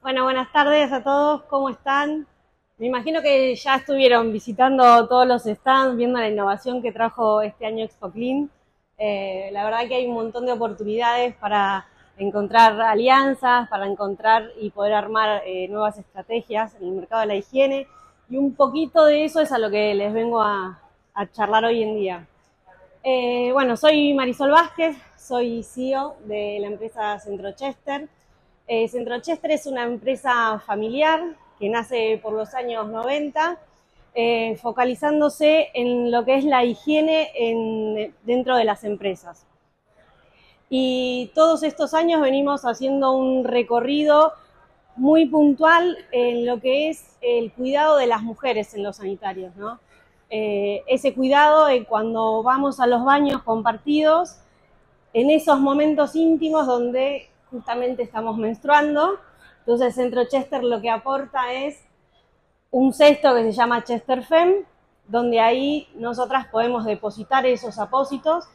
Bueno, buenas tardes a todos, ¿cómo están? Me imagino que ya estuvieron visitando todos los stands, viendo la innovación que trajo este año Expo Clean. La verdad que hay un montón de oportunidades para encontrar alianzas, para encontrar y poder armar nuevas estrategias en el mercado de la higiene. Y un poquito de eso es a lo que les vengo a charlar hoy en día. Bueno, soy Marisol Vázquez, soy CEO de la empresa Centrochester. Centrochester es una empresa familiar que nace por los años 90, focalizándose en lo que es la higiene dentro de las empresas. Y todos estos años venimos haciendo un recorrido muy puntual en lo que es el cuidado de las mujeres en los sanitarios, ¿no? Ese cuidado cuando vamos a los baños compartidos, en esos momentos íntimos donde justamente estamos menstruando. Entonces Centrochester lo que aporta es un cesto que se llama Chester Fem, donde ahí nosotras podemos depositar esos apósitos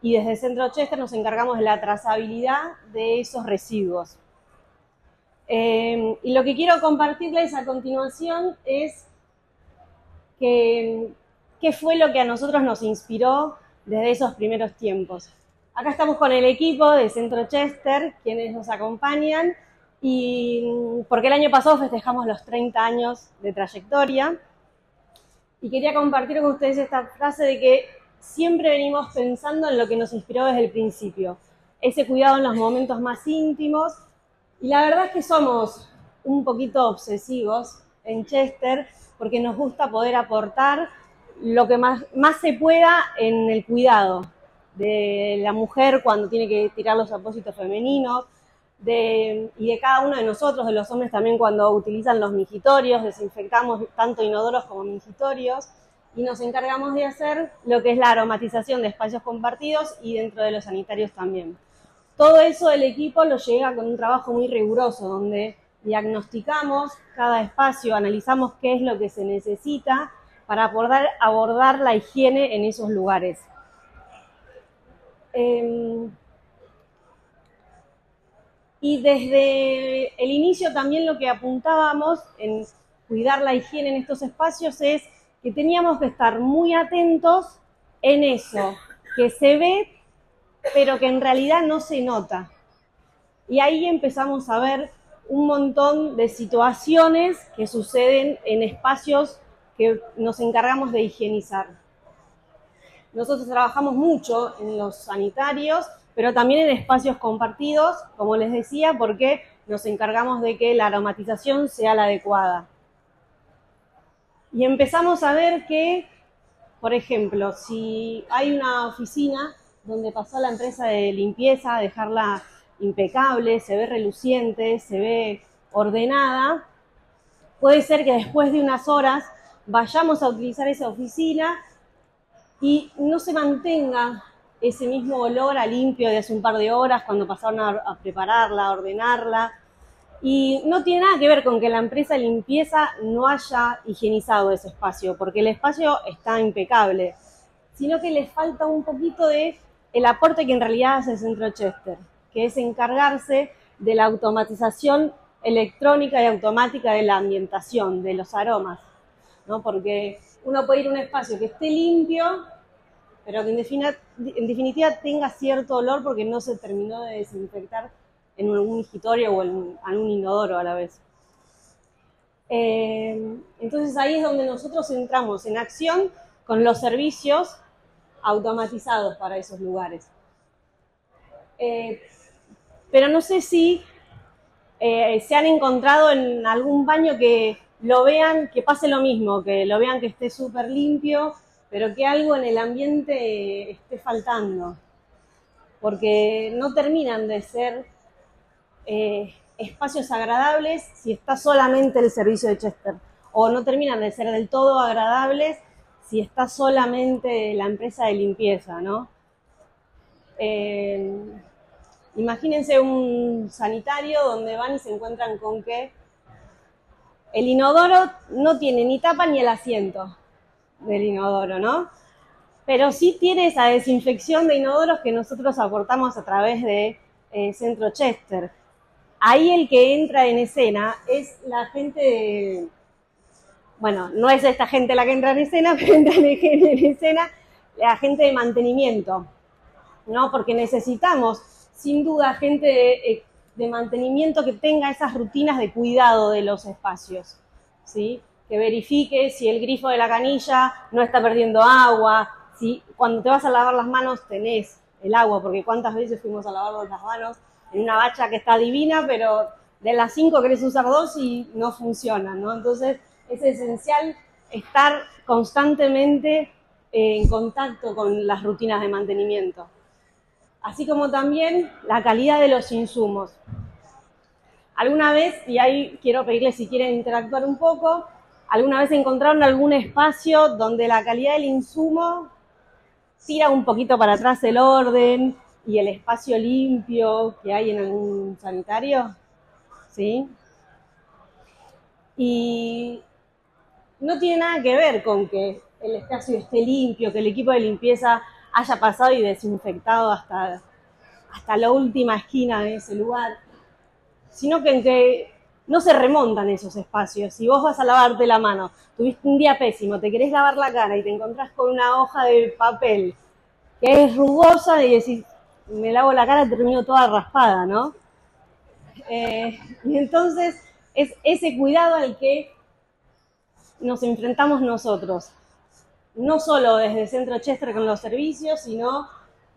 y desde Centrochester nos encargamos de la trazabilidad de esos residuos. Y lo que quiero compartirles a continuación es qué fue lo que a nosotros nos inspiró desde esos primeros tiempos. Acá estamos con el equipo de Centrochester, quienes nos acompañan, y porque el año pasado festejamos los 30 años de trayectoria, y quería compartir con ustedes esta frase de que siempre venimos pensando en lo que nos inspiró desde el principio, ese cuidado en los momentos más íntimos, y la verdad es que somos un poquito obsesivos en Chester, porque nos gusta poder aportar lo que más se pueda en el cuidado de la mujer cuando tiene que tirar los apósitos femeninos, y de cada uno de nosotros, de los hombres también cuando utilizan los mingitorios, desinfectamos tanto inodoros como mingitorios, y nos encargamos de hacer lo que es la aromatización de espacios compartidos y dentro de los sanitarios también. Todo eso el equipo lo llega con un trabajo muy riguroso, donde diagnosticamos cada espacio, analizamos qué es lo que se necesita para poder abordar la higiene en esos lugares. Y desde el inicio también lo que apuntábamos en cuidar la higiene en estos espacios es que teníamos que estar muy atentos en eso que se ve, pero que en realidad no se nota. Y ahí empezamos a ver un montón de situaciones que suceden en espacios que nos encargamos de higienizar. Nosotros trabajamos mucho en los sanitarios, pero también en espacios compartidos, como les decía, porque nos encargamos de que la aromatización sea la adecuada. Y empezamos a ver que, por ejemplo, si hay una oficina donde pasó la empresa de limpieza a dejarla impecable, se ve reluciente, se ve ordenada, puede ser que después de unas horas vayamos a utilizar esa oficina y no se mantenga ese mismo olor a limpio de hace un par de horas cuando pasaron a prepararla, a ordenarla. Y no tiene nada que ver con que la empresa de limpieza no haya higienizado ese espacio, porque el espacio está impecable, sino que les falta un poquito de el aporte que en realidad hace Centrochester, que es encargarse de la automatización electrónica y automática de la ambientación, de los aromas, ¿no? Porque uno puede ir a un espacio que esté limpio, pero que en definitiva tenga cierto olor porque no se terminó de desinfectar en un mingitorio o en un inodoro a la vez. Entonces ahí es donde nosotros entramos en acción con los servicios automatizados para esos lugares. Pero no sé si se han encontrado en algún baño que lo vean, que pase lo mismo, que lo vean que esté súper limpio, pero que algo en el ambiente esté faltando, porque no terminan de ser espacios agradables si está solamente el servicio de Chester, o no terminan de ser del todo agradables si está solamente la empresa de limpieza, ¿no? Imagínense un sanitario donde van y se encuentran con que el inodoro no tiene ni tapa ni el asiento del inodoro, ¿no? Pero sí tiene esa desinfección de inodoros que nosotros aportamos a través de Centrochester. ahí el que entra en escena es la gente de, bueno, no es esta gente la que entra en escena, pero entra en escena la gente de mantenimiento, ¿no? Porque necesitamos, sin duda, gente de mantenimiento que tenga esas rutinas de cuidado de los espacios, ¿sí? Que verifique si el grifo de la canilla no está perdiendo agua, si cuando te vas a lavar las manos tenés el agua, porque cuántas veces fuimos a lavarnos las manos en una bacha que está divina, pero de las 5 querés usar 2 y no funciona, ¿no? Entonces es esencial estar constantemente en contacto con las rutinas de mantenimiento. Así como también la calidad de los insumos. Alguna vez, y ahí quiero pedirles si quieren interactuar un poco, ¿alguna vez encontraron algún espacio donde la calidad del insumo tira un poquito para atrás el orden y el espacio limpio que hay en algún sanitario? ¿Sí? Y no tiene nada que ver con que el espacio esté limpio, que el equipo de limpieza haya pasado y desinfectado hasta la última esquina de ese lugar, sino que en que no se remontan esos espacios. Si vos vas a lavarte la mano, tuviste un día pésimo, te querés lavar la cara y te encontrás con una hoja de papel que es rugosa y decís, me lavo la cara y termino toda raspada, ¿no? Y entonces es ese cuidado al que nos enfrentamos nosotros. No solo desde el Centro Chester con los servicios, sino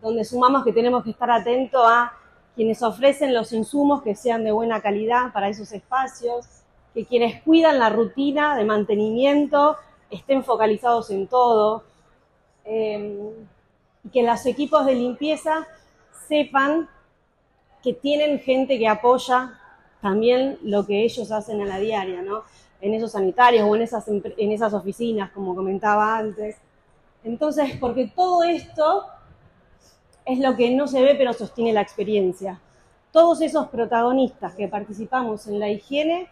donde sumamos que tenemos que estar atentos a quienes ofrecen los insumos que sean de buena calidad para esos espacios, que quienes cuidan la rutina de mantenimiento estén focalizados en todo, y que los equipos de limpieza sepan que tienen gente que apoya también lo que ellos hacen a la diaria, ¿no? En esos sanitarios o en esas oficinas, como comentaba antes. Entonces, porque todo esto es lo que no se ve pero sostiene la experiencia. Todos esos protagonistas que participamos en la higiene,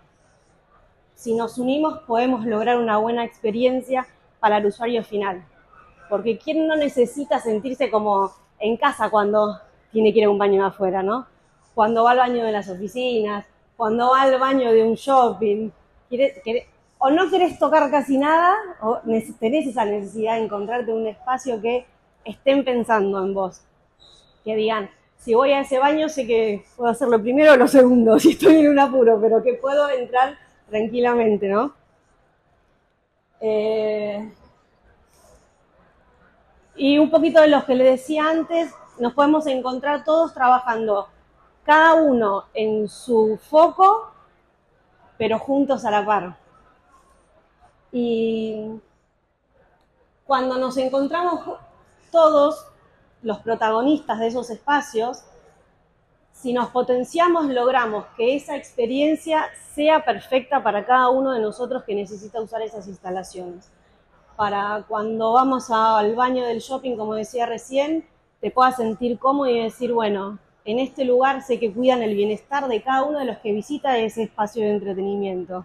si nos unimos podemos lograr una buena experiencia para el usuario final. Porque ¿quién no necesita sentirse como en casa cuando tiene que ir a un baño de afuera, ¿no? Cuando va al baño de las oficinas, cuando va al baño de un shopping, o no querés tocar casi nada, o tenés esa necesidad de encontrarte un espacio que estén pensando en vos. Que digan, si voy a ese baño sé que puedo hacer lo primero o lo segundo, si estoy en un apuro, pero que puedo entrar tranquilamente, ¿no? Y un poquito de lo que les decía antes, nos podemos encontrar todos trabajando, cada uno en su foco, pero juntos a la par. Y cuando nos encontramos todos los protagonistas de esos espacios, si nos potenciamos, logramos que esa experiencia sea perfecta para cada uno de nosotros que necesita usar esas instalaciones. Para cuando vamos al baño del shopping, como decía recién, te puedas sentir cómodo y decir, bueno, en este lugar sé que cuidan el bienestar de cada uno de los que visita ese espacio de entretenimiento.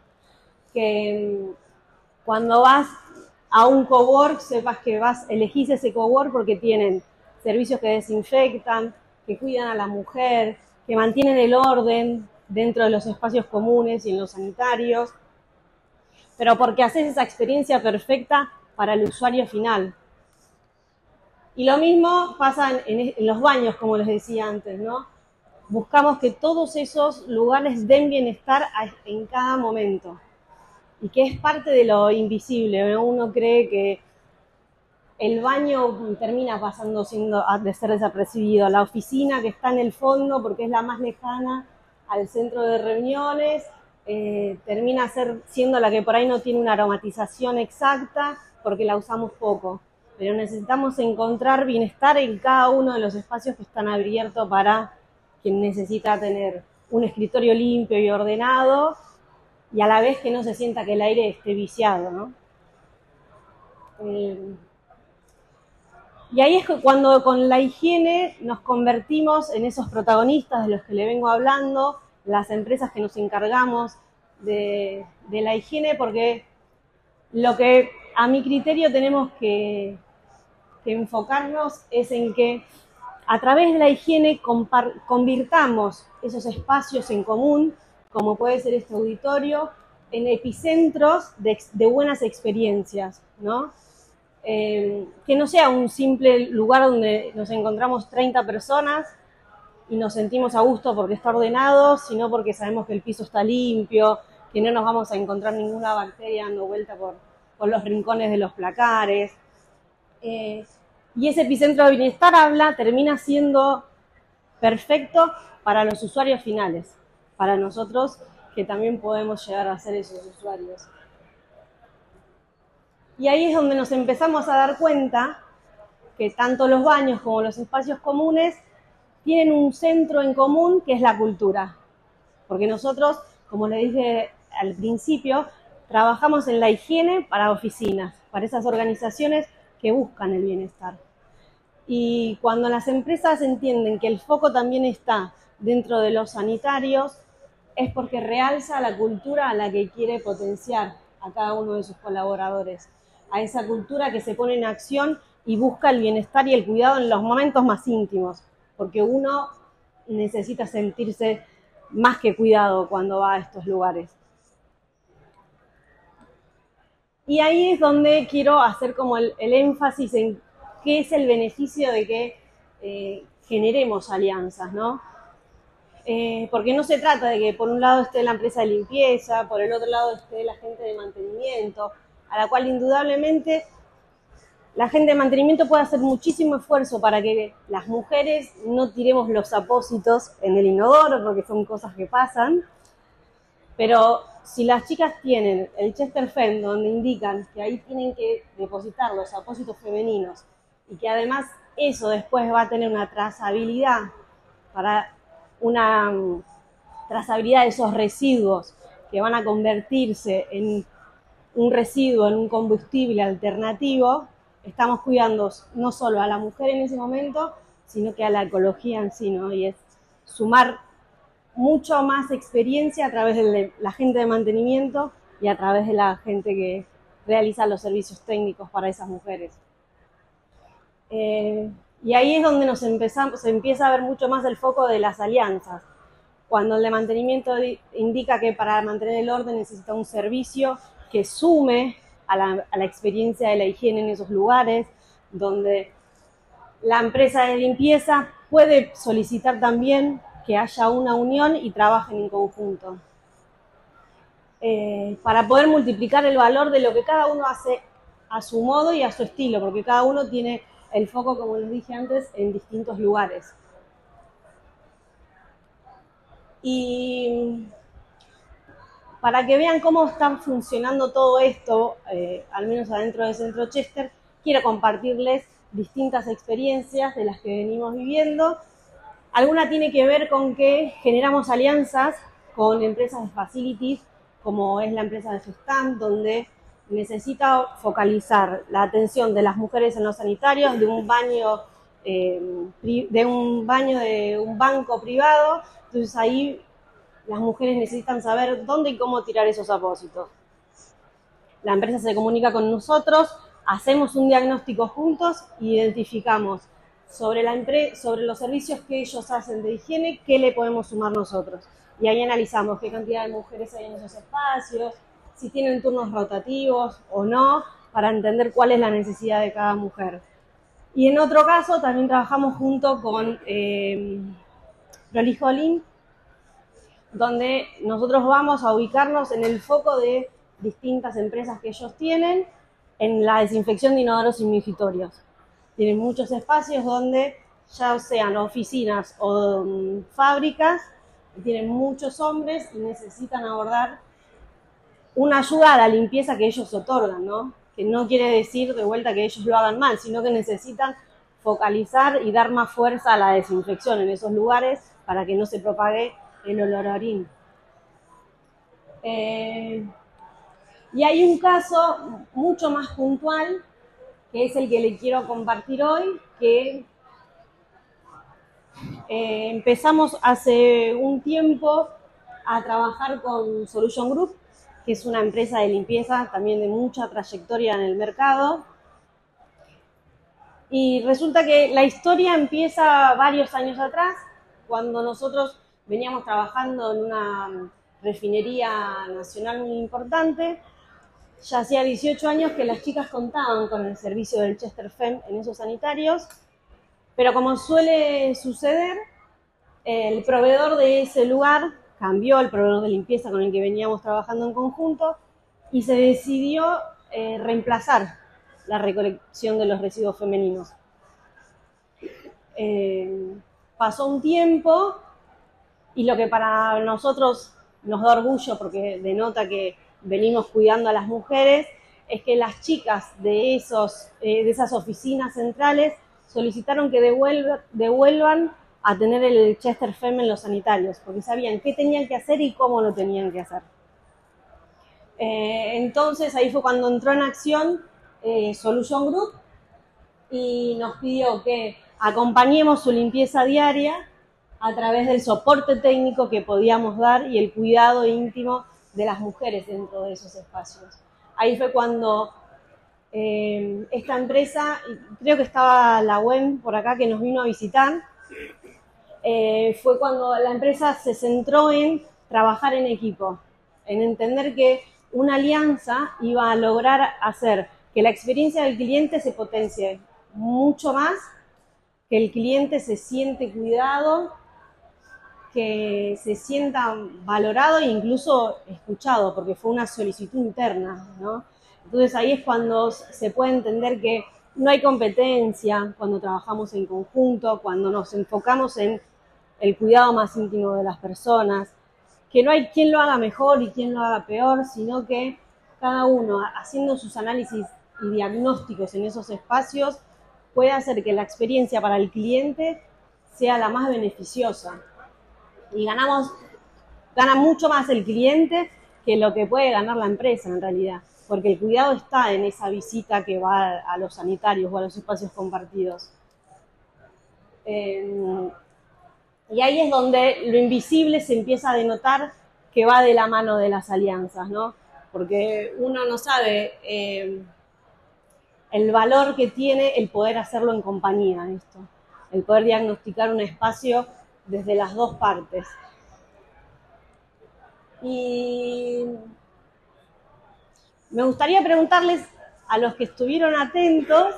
Que cuando vas a un cowork, sepas que elegís ese cowork porque tienen servicios que desinfectan, que cuidan a la mujer, que mantienen el orden dentro de los espacios comunes y en los sanitarios, pero porque haces esa experiencia perfecta para el usuario final. Y lo mismo pasa en los baños, como les decía antes, ¿no? Buscamos que todos esos lugares den bienestar en cada momento. Y que es parte de lo invisible, ¿no? Uno cree que el baño termina pasando de ser desapercibido. La oficina que está en el fondo, porque es la más lejana al centro de reuniones, termina siendo la que por ahí no tiene una aromatización exacta, porque la usamos poco. Pero necesitamos encontrar bienestar en cada uno de los espacios que están abiertos para quien necesita tener un escritorio limpio y ordenado, y a la vez que no se sienta que el aire esté viciado, ¿no? Y ahí es cuando con la higiene nos convertimos en esos protagonistas de los que le vengo hablando, las empresas que nos encargamos de la higiene, porque lo que a mi criterio tenemos que enfocarnos es en que a través de la higiene convirtamos esos espacios en común, como puede ser este auditorio, en epicentros de buenas experiencias, ¿no? Que no sea un simple lugar donde nos encontramos 30 personas y nos sentimos a gusto porque está ordenado, sino porque sabemos que el piso está limpio, que no nos vamos a encontrar ninguna bacteria dando vuelta por los rincones de los placares. Y ese epicentro de bienestar termina siendo perfecto para los usuarios finales, para nosotros que también podemos llegar a ser esos usuarios. Y ahí es donde nos empezamos a dar cuenta que tanto los baños como los espacios comunes tienen un centro en común que es la cultura. Porque nosotros, como les dije al principio, trabajamos en la higiene para oficinas, para esas organizaciones que buscan el bienestar. Y cuando las empresas entienden que el foco también está dentro de los sanitarios, es porque realza la cultura a la que quiere potenciar a cada uno de sus colaboradores, a esa cultura que se pone en acción y busca el bienestar y el cuidado en los momentos más íntimos, porque uno necesita sentirse más que cuidado cuando va a estos lugares. Y ahí es donde quiero hacer como el énfasis en qué es el beneficio de que generemos alianzas, ¿no? Porque no se trata de que por un lado esté la empresa de limpieza, por el otro lado esté la gente de mantenimiento, a la cual indudablemente la gente de mantenimiento puede hacer muchísimo esfuerzo para que las mujeres no tiremos los apósitos en el inodoro, porque son cosas que pasan, pero si las chicas tienen el Chesterfield donde indican que ahí tienen que depositar los apósitos femeninos y que además eso después va a tener una trazabilidad para una trazabilidad de esos residuos que van a convertirse en un residuo, en un combustible alternativo, estamos cuidando no solo a la mujer en ese momento, sino que a la ecología en sí, ¿no? Y es sumar mucho más experiencia a través de la gente de mantenimiento y a través de la gente que realiza los servicios técnicos para esas mujeres. Y ahí es donde se empieza a ver mucho más el foco de las alianzas. Cuando el de mantenimiento indica que para mantener el orden necesita un servicio que sume a la experiencia de la higiene en esos lugares, donde la empresa de limpieza puede solicitar también que haya una unión y trabajen en conjunto. Para poder multiplicar el valor de lo que cada uno hace a su modo y a su estilo, porque cada uno tiene el foco, como les dije antes, en distintos lugares. Y para que vean cómo está funcionando todo esto, al menos adentro de Centro Chester, quiero compartirles distintas experiencias de las que venimos viviendo. Alguna tiene que ver con que generamos alianzas con empresas de facilities, como es la empresa de Gestamp, donde necesita focalizar la atención de las mujeres en los sanitarios, de un baño de un banco privado. Entonces ahí las mujeres necesitan saber dónde y cómo tirar esos apósitos. La empresa se comunica con nosotros, hacemos un diagnóstico juntos y identificamos sobre los servicios que ellos hacen de higiene, qué le podemos sumar nosotros. Y ahí analizamos qué cantidad de mujeres hay en esos espacios, si tienen turnos rotativos o no, para entender cuál es la necesidad de cada mujer. Y en otro caso también trabajamos junto con Prolijo, donde nosotros vamos a ubicarnos en el foco de distintas empresas que ellos tienen en la desinfección de inodoros y migitorios. Tienen muchos espacios donde, ya sean oficinas o fábricas, tienen muchos hombres y necesitan abordar una ayuda a la limpieza que ellos otorgan, ¿no? Que no quiere decir de vuelta que ellos lo hagan mal, sino que necesitan focalizar y dar más fuerza a la desinfección en esos lugares para que no se propague el olor a orín. Y hay un caso mucho más puntual, que es el que le quiero compartir hoy, que empezamos hace un tiempo a trabajar con Solution Group, que es una empresa de limpieza también de mucha trayectoria en el mercado. Y resulta que la historia empieza varios años atrás, cuando nosotros veníamos trabajando en una refinería nacional muy importante. Ya hacía 18 años que las chicas contaban con el servicio del Chester FEM en esos sanitarios, pero como suele suceder, el proveedor de ese lugar cambió, el proveedor de limpieza con el que veníamos trabajando en conjunto, y se decidió reemplazar la recolección de los residuos femeninos. Pasó un tiempo y lo que para nosotros nos da orgullo, porque denota que venimos cuidando a las mujeres, es que las chicas de esas oficinas centrales solicitaron que devuelvan a tener el Chester FEM en los sanitarios, porque sabían qué tenían que hacer y cómo lo tenían que hacer. Entonces ahí fue cuando entró en acción Solution Group y nos pidió que acompañemos su limpieza diaria a través del soporte técnico que podíamos dar y el cuidado íntimo de las mujeres dentro de esos espacios. Ahí fue cuando esta empresa, creo que estaba la WEM por acá que nos vino a visitar, fue cuando la empresa se centró en trabajar en equipo, en entender que una alianza iba a lograr hacer que la experiencia del cliente se potencie mucho más, que el cliente se siente cuidado, que se sienta valorado e incluso escuchado, porque fue una solicitud interna, ¿no? Entonces ahí es cuando se puede entender que no hay competencia cuando trabajamos en conjunto, cuando nos enfocamos en el cuidado más íntimo de las personas, que no hay quien lo haga mejor y quien lo haga peor, sino que cada uno, haciendo sus análisis y diagnósticos en esos espacios, puede hacer que la experiencia para el cliente sea la más beneficiosa. Y gana mucho más el cliente que lo que puede ganar la empresa en realidad, porque el cuidado está en esa visita que va a los sanitarios o a los espacios compartidos. Y ahí es donde lo invisible se empieza a denotar que va de la mano de las alianzas, ¿no? Porque uno no sabe el valor que tiene el poder hacerlo en compañía, esto, el poder diagnosticar un espacio desde las dos partes. Y me gustaría preguntarles a los que estuvieron atentos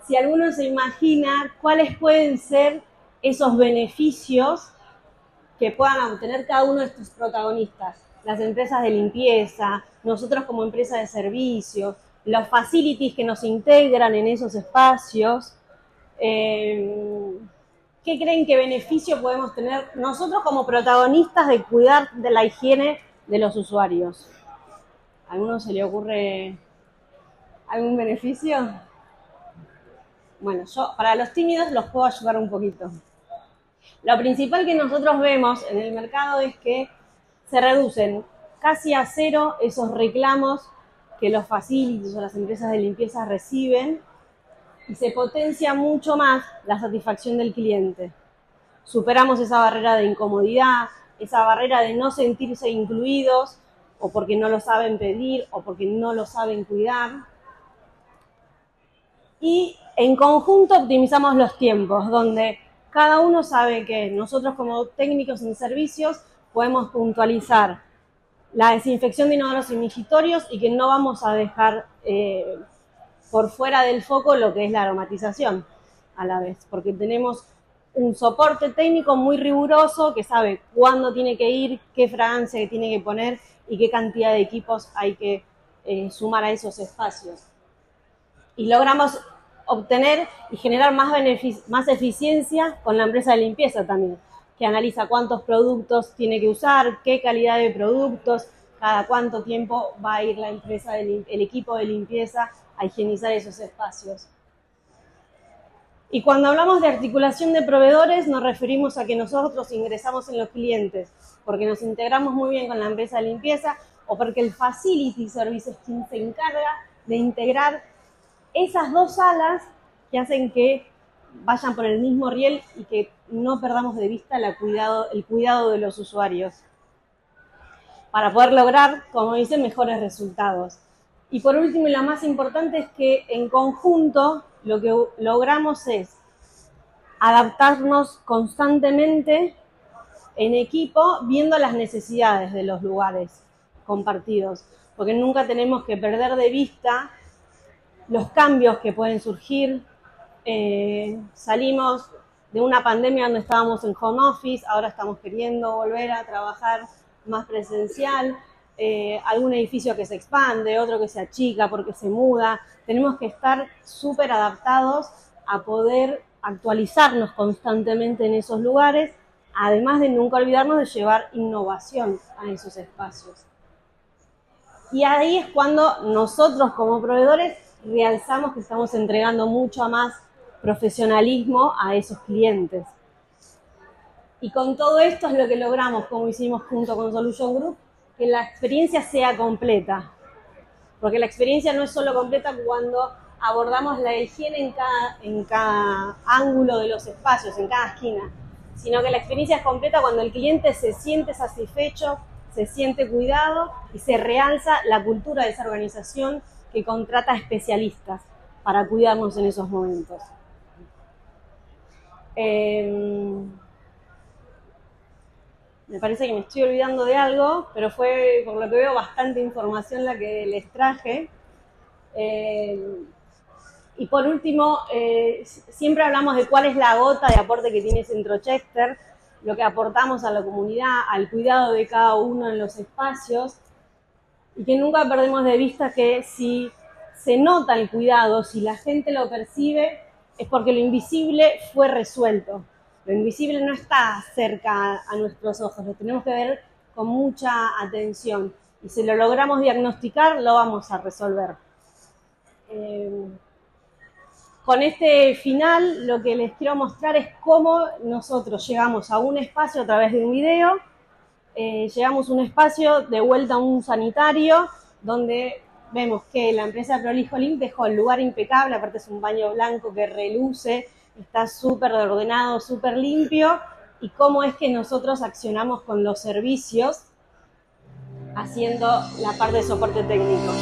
si alguno se imagina cuáles pueden ser esos beneficios que puedan obtener cada uno de estos protagonistas. Las empresas de limpieza, nosotros como empresa de servicios, los facilities que nos integran en esos espacios. ¿Qué creen que beneficio podemos tener nosotros como protagonistas de cuidar de la higiene de los usuarios? ¿A alguno se le ocurre algún beneficio? Bueno, yo para los tímidos los puedo ayudar un poquito. Lo principal que nosotros vemos en el mercado es que se reducen casi a cero esos reclamos que los facilities o las empresas de limpieza reciben y se potencia mucho más la satisfacción del cliente. Superamos esa barrera de incomodidad, esa barrera de no sentirse incluidos o porque no lo saben pedir o porque no lo saben cuidar. Y en conjunto optimizamos los tiempos, donde cada uno sabe que nosotros como técnicos en servicios podemos puntualizar la desinfección de inodoros y migitorios y que no vamos a dejar por fuera del foco lo que es la aromatización a la vez, porque tenemos un soporte técnico muy riguroso que sabe cuándo tiene que ir, qué fragancia tiene que poner y qué cantidad de equipos hay que sumar a esos espacios. Y logramos obtener y generar más eficiencia con la empresa de limpieza también, que analiza cuántos productos tiene que usar, qué calidad de productos, cada cuánto tiempo va a ir la empresa, el equipo de limpieza a higienizar esos espacios. Y cuando hablamos de articulación de proveedores, nos referimos a que nosotros ingresamos en los clientes, porque nos integramos muy bien con la empresa de limpieza o porque el Facility Service es quien se encarga de integrar esas dos alas que hacen que vayan por el mismo riel y que no perdamos de vista el cuidado de los usuarios para poder lograr, como dicen, mejores resultados. Y por último, y lo más importante, es que en conjunto lo que logramos es adaptarnos constantemente en equipo, viendo las necesidades de los lugares compartidos, porque nunca tenemos que perder de vista los cambios que pueden surgir. Salimos de una pandemia donde estábamos en home office, ahora estamos queriendo volver a trabajar más presencial, algún edificio que se expande, otro que se achica porque se muda. Tenemos que estar súper adaptados a poder actualizarnos constantemente en esos lugares, además de nunca olvidarnos de llevar innovación a esos espacios. Y ahí es cuando nosotros como proveedores realzamos que estamos entregando mucho más profesionalismo a esos clientes. Y con todo esto es lo que logramos, como hicimos junto con Solution Group, que la experiencia sea completa. Porque la experiencia no es solo completa cuando abordamos la higiene en cada ángulo de los espacios, en cada esquina, sino que la experiencia es completa cuando el cliente se siente satisfecho, se siente cuidado y se realza la cultura de esa organización que contrata especialistas para cuidarnos en esos momentos. Me parece que me estoy olvidando de algo, pero fue, por lo que veo, bastante información la que les traje. Y por último, siempre hablamos de cuál es la gota de aporte que tiene Centrochester, lo que aportamos a la comunidad, al cuidado de cada uno en los espacios, y que nunca perdemos de vista que si se nota el cuidado, si la gente lo percibe, es porque lo invisible fue resuelto. Lo invisible no está cerca a nuestros ojos, lo tenemos que ver con mucha atención. Y si lo logramos diagnosticar, lo vamos a resolver. Con este final, lo que les quiero mostrar es cómo nosotros llegamos a un espacio a través de un video. Llegamos a un espacio de vuelta a un sanitario, donde vemos que la empresa Prolijo Limp dejó el lugar impecable, aparte es un baño blanco que reluce, está súper ordenado, súper limpio, y cómo es que nosotros accionamos con los servicios haciendo la parte de soporte técnico.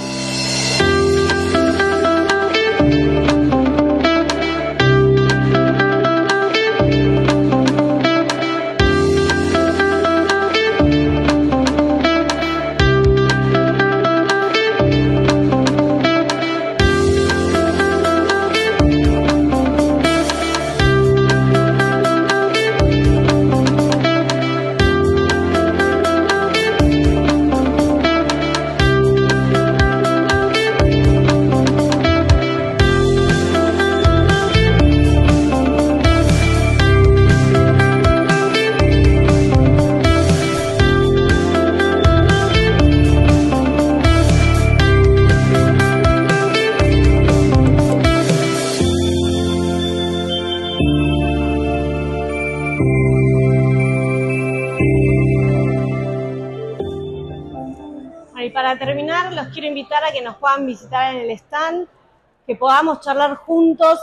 Y para terminar, los quiero invitar a que nos puedan visitar en el stand, que podamos charlar juntos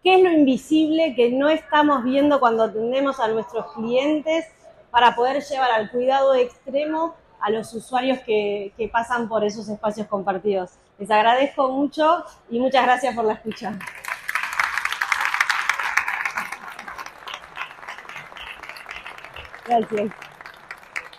qué es lo invisible que no estamos viendo cuando atendemos a nuestros clientes, para poder llevar al cuidado extremo a los usuarios que pasan por esos espacios compartidos. Les agradezco mucho y muchas gracias por la escucha. Gracias.